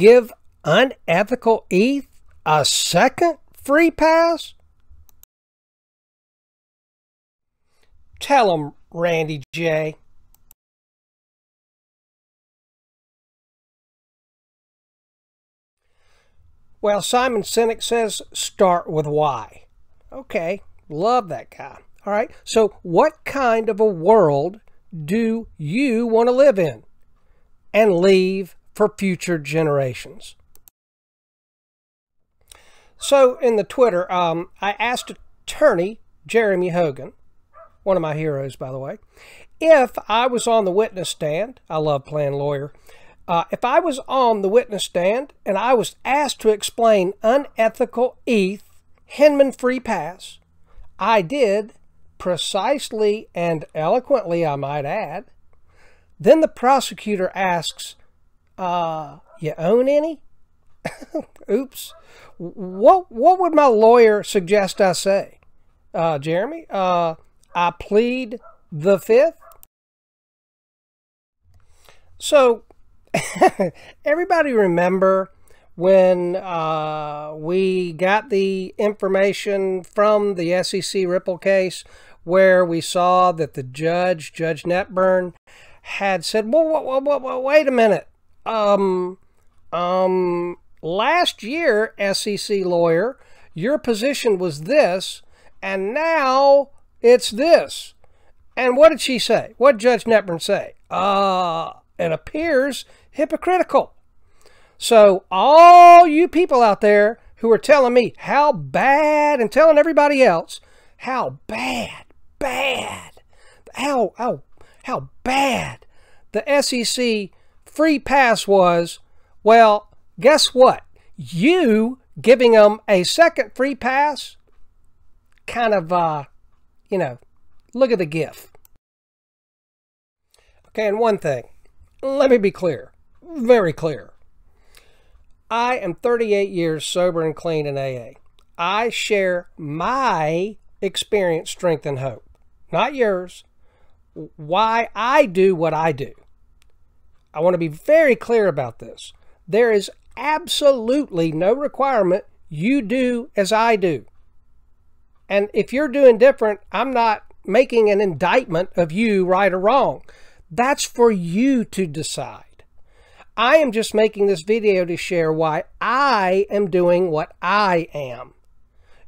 give unethical ETH a second free pass? Tell 'em, Randy J. Well, Simon Sinek says start with why. Okay, love that guy. All right, so what kind of a world do you want to live in and leave for future generations? So in the Twitter, I asked attorney Jeremy Hogan, one of my heroes, by the way, if I was on the witness stand. I love playing lawyer. If I was on the witness stand and I was asked to explain unethical ETH Hinman free pass, I did, precisely and eloquently, I might add. Then the prosecutor asks, you own any? Oops. What would my lawyer suggest I say? Jeremy, I plead the fifth. So, everybody remember when we got the information from the SEC Ripple case where we saw that the Judge Netburn, had said, well, wait a minute. Last year, SEC lawyer, your position was this, and now it's this. And what did she say? What did Judge Netburn say? It appears hypocritical. So all you people out there who are telling me how bad and telling everybody else how bad the SEC free pass was, well, guess what? You giving them a second free pass, kind of, look at the GIF. Okay, and one thing, let me be clear, very clear. I am 38 years sober and clean in AA. I share my experience, strength, and hope, not yours. Why I do what I do. I want to be very clear about this. There is absolutely no requirement you do as I do. And if you're doing different, I'm not making an indictment of you, right or wrong. That's for you to decide. I am just making this video to share why I am doing what I am.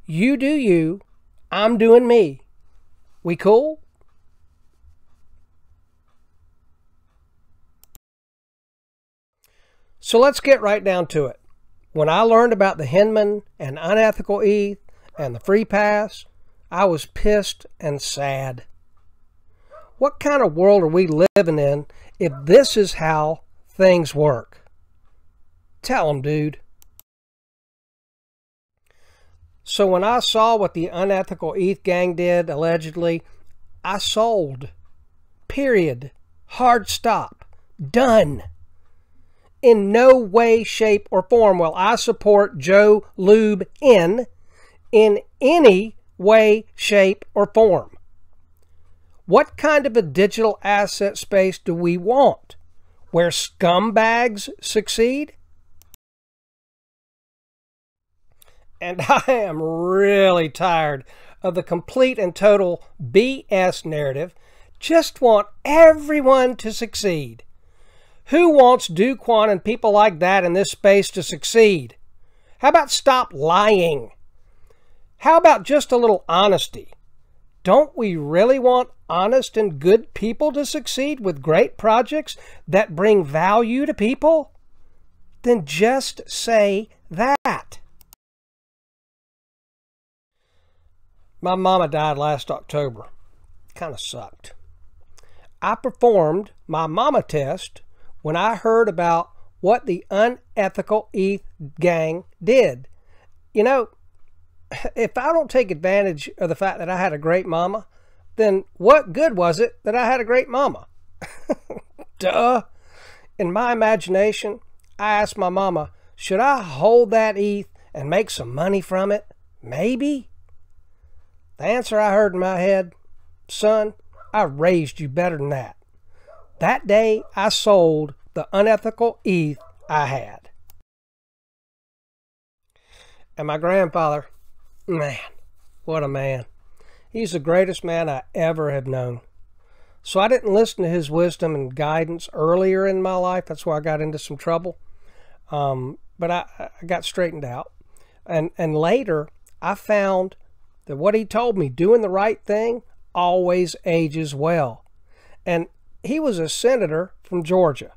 You do you, I'm doing me. We cool? So let's get right down to it. When I learned about the Hinman and unethical ETH and the free pass, I was pissed and sad. What kind of world are we living in if this is how things work? Tell them, dude. So when I saw what the unethical ETH gang did, allegedly, I sold. Period. Hard stop. Done. In no way, shape, or form will I support Joe Lube in any way, shape, or form. What kind of a digital asset space do we want? Where scumbags succeed? And I am really tired of the complete and total BS narrative. Just want everyone to succeed. Who wants Do Kwon and people like that in this space to succeed? How about stop lying? How about just a little honesty? Don't we really want honest and good people to succeed with great projects that bring value to people? Then just say that. My mama died last October. Kind of sucked. I performed my mama test when I heard about what the unethical ETH gang did. You know, if I don't take advantage of the fact that I had a great mama, then what good was it that I had a great mama? Duh. In my imagination, I asked my mama, should I hold that ETH and make some money from it? Maybe. The answer I heard in my head, son, I raised you better than that. That day, I sold the unethical ETH I had. And my grandfather, man, what a man. He's the greatest man I ever have known. So I didn't listen to his wisdom and guidance earlier in my life. That's why I got into some trouble. But I got straightened out. And later, I found that what he told me, doing the right thing, always ages well. And he was a senator from Georgia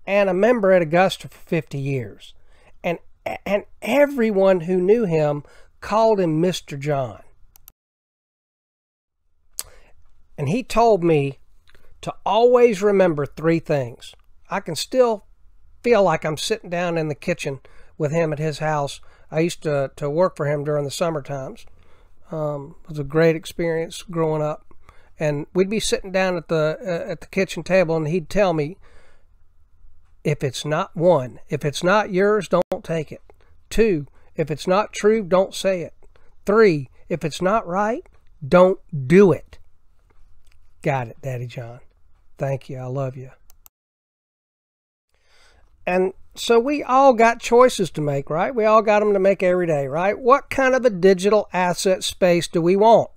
and a member at Augusta for 50 years. And everyone who knew him called him Mr. John. And he told me to always remember three things. I can still feel like I'm sitting down in the kitchen with him at his house. I used to work for him during the summer times. It was a great experience growing up. And we'd be sitting down at the kitchen table, and he'd tell me, if it's not one, if it's not yours, don't take it. 2, if it's not true, don't say it. 3, if it's not right, don't do it. Got it, Daddy John. Thank you. I love you. And so we all got choices to make, right? We all got them to make every day, right? What kind of a digital asset space do we want?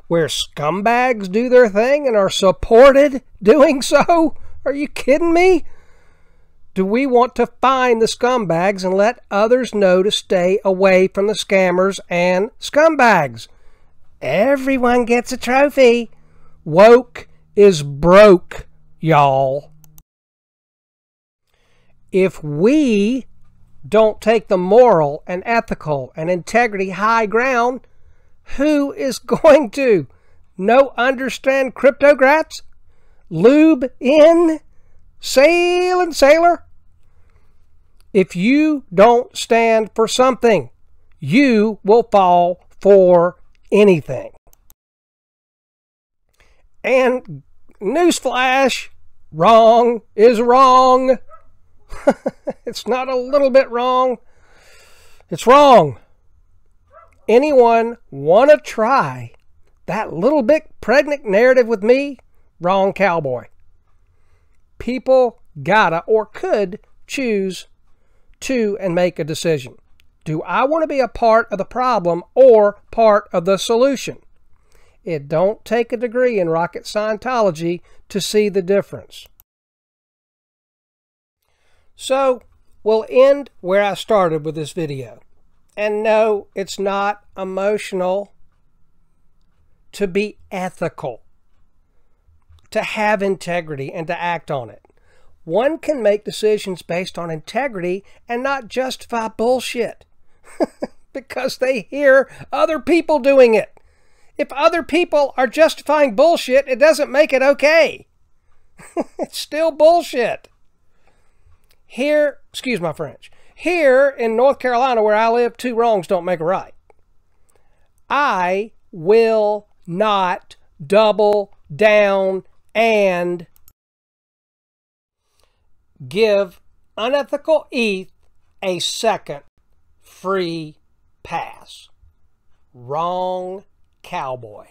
Where scumbags do their thing and are supported doing so? Are you kidding me? Do we want to find the scumbags and let others know to stay away from the scammers and scumbags? Everyone gets a trophy. Woke is broke, y'all. If we don't take the moral and ethical and integrity high ground, who is going to? No understand cryptocrats? Lube in? Sail and sailor? If you don't stand for something, you will fall for anything. And newsflash, wrong is wrong. It's not a little bit wrong. It's wrong. Anyone want to try that little bit pregnant narrative with me? Wrong, cowboy. People gotta or could choose to and make a decision. Do I want to be a part of the problem or part of the solution? It don't take a degree in rocket Scientology to see the difference. So, we'll end where I started with this video. And no, it's not emotional to be ethical, to have integrity, and to act on it. One can make decisions based on integrity and not justify bullshit because they hear other people doing it. If other people are justifying bullshit, it doesn't make it okay. It's still bullshit. Here, excuse my French, here in North Carolina where I live, 2 wrongs don't make a right. I will not double down and give unethical ETH a second free pass. Wrong, cowboy.